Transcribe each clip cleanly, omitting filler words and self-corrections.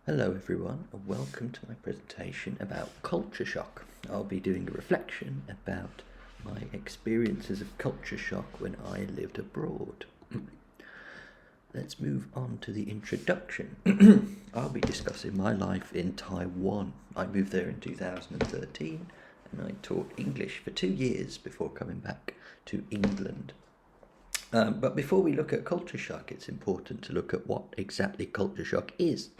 Hello everyone and welcome to my presentation about culture shock. I'll be doing a reflection about my experiences of culture shock when I lived abroad. Let's move on to the introduction. I'll be discussing my life in Taiwan. I moved there in 2013 and I taught English for 2 years before coming back to England. But before we look at culture shock, it's important to look at what exactly culture shock is.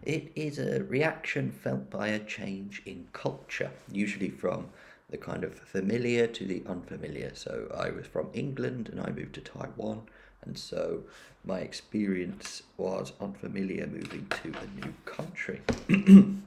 It is a reaction felt by a change in culture, usually from the kind of familiar to the unfamiliar. So I was from England and I moved to Taiwan, and so my experience was unfamiliar moving to a new country. In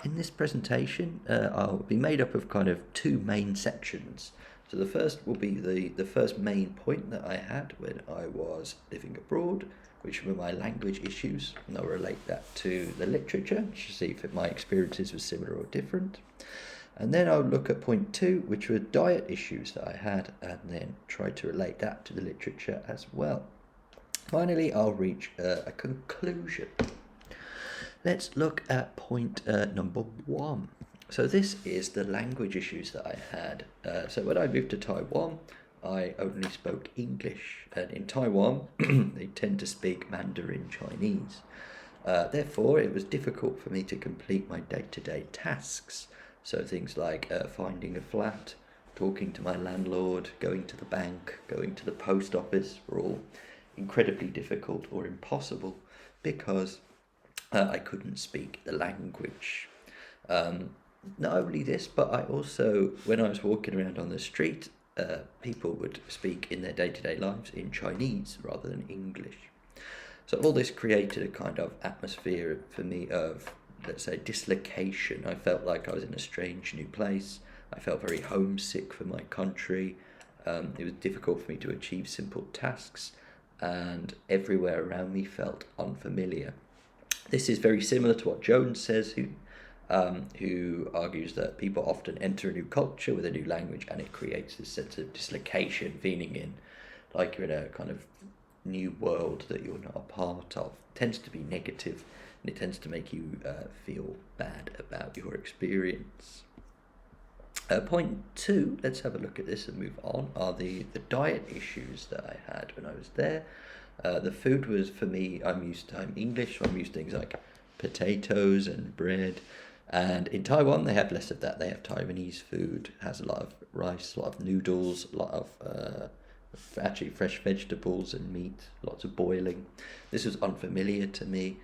this presentation, I'll be made up of kind of two main sections. So the first will be the first main point that I had when I was living abroad, which were my language issues, and I'll relate that to the literature to see if my experiences were similar or different. And then I'll look at point two, which were diet issues that I had, and then try to relate that to the literature as well. Finally, I'll reach a conclusion. Let's look at point number one. So this is the language issues that I had. So when I moved to Taiwan, I only spoke English, and in Taiwan, they tend to speak Mandarin Chinese. Therefore, it was difficult for me to complete my day-to-day tasks. So things like finding a flat, talking to my landlord, going to the bank, going to the post office were all incredibly difficult or impossible because I couldn't speak the language. Not only this, but I also, when I was walking around on the street, people would speak in their day-to-day lives in Chinese rather than English. So all this created a kind of atmosphere for me of, let's say, dislocation. I felt like I was in a strange new place. I felt very homesick for my country. It was difficult for me to achieve simple tasks, and everywhere around me felt unfamiliar. This is very similar to what Jones says, who argues that people often enter a new culture with a new language and it creates this sense of dislocation, feeling in like you're in a kind of new world that you're not a part of. It tends to be negative and it tends to make you feel bad about your experience. Point two, let's have a look at this and move on, are the diet issues that I had when I was there. The food was, for me, I'm English, so I'm used to things like potatoes and bread. And in Taiwan, they have less of that. They have Taiwanese food, has a lot of rice, a lot of noodles, a lot of actually fresh vegetables and meat, lots of boiling. This was unfamiliar to me.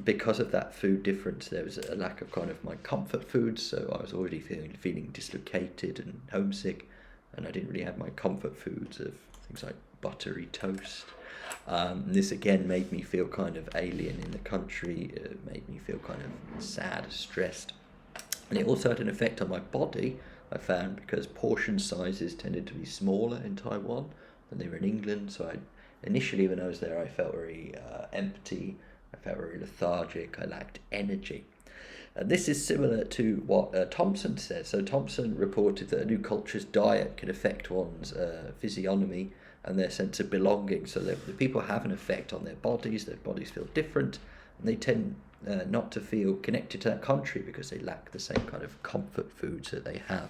Because of that food difference, there was a lack of kind of my comfort foods, so I was already feeling dislocated and homesick, and I didn't really have my comfort foods of things like buttery toast. This again made me feel kind of alien in the country. It made me feel kind of sad, stressed, and it also had an effect on my body. I found because portion sizes tended to be smaller in Taiwan than they were in England. So initially when I was there, I felt very empty. I felt very lethargic. I lacked energy. This is similar to what Thompson says. So Thompson reported that a new culture's diet can affect one's physiognomy and their sense of belonging. So the people have an effect on their bodies feel different, and they tend not to feel connected to that country because they lack the same kind of comfort foods that they have.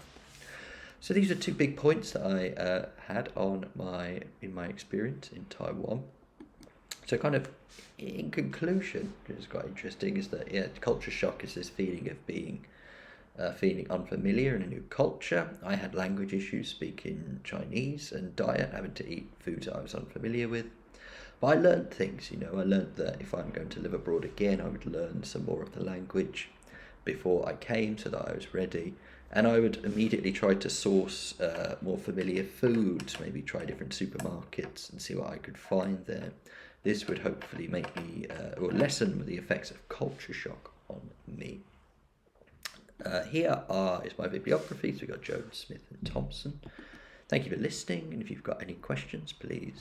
So these are two big points that I had in my experience in Taiwan. So kind of in conclusion, which is quite interesting, is that culture shock is this feeling of feeling unfamiliar in a new culture. I had language issues speaking Chinese, and diet, having to eat foods I was unfamiliar with. But I learned things, I learned that if I'm going to live abroad again, I would learn some more of the language before I came so that I was ready. And I would immediately try to source more familiar foods, maybe try different supermarkets and see what I could find there. This would hopefully make me, or lessen the effects of culture shock on me. Here is my bibliography. So we've got Jones, Smith and Thompson. Thank you for listening, and if you've got any questions, please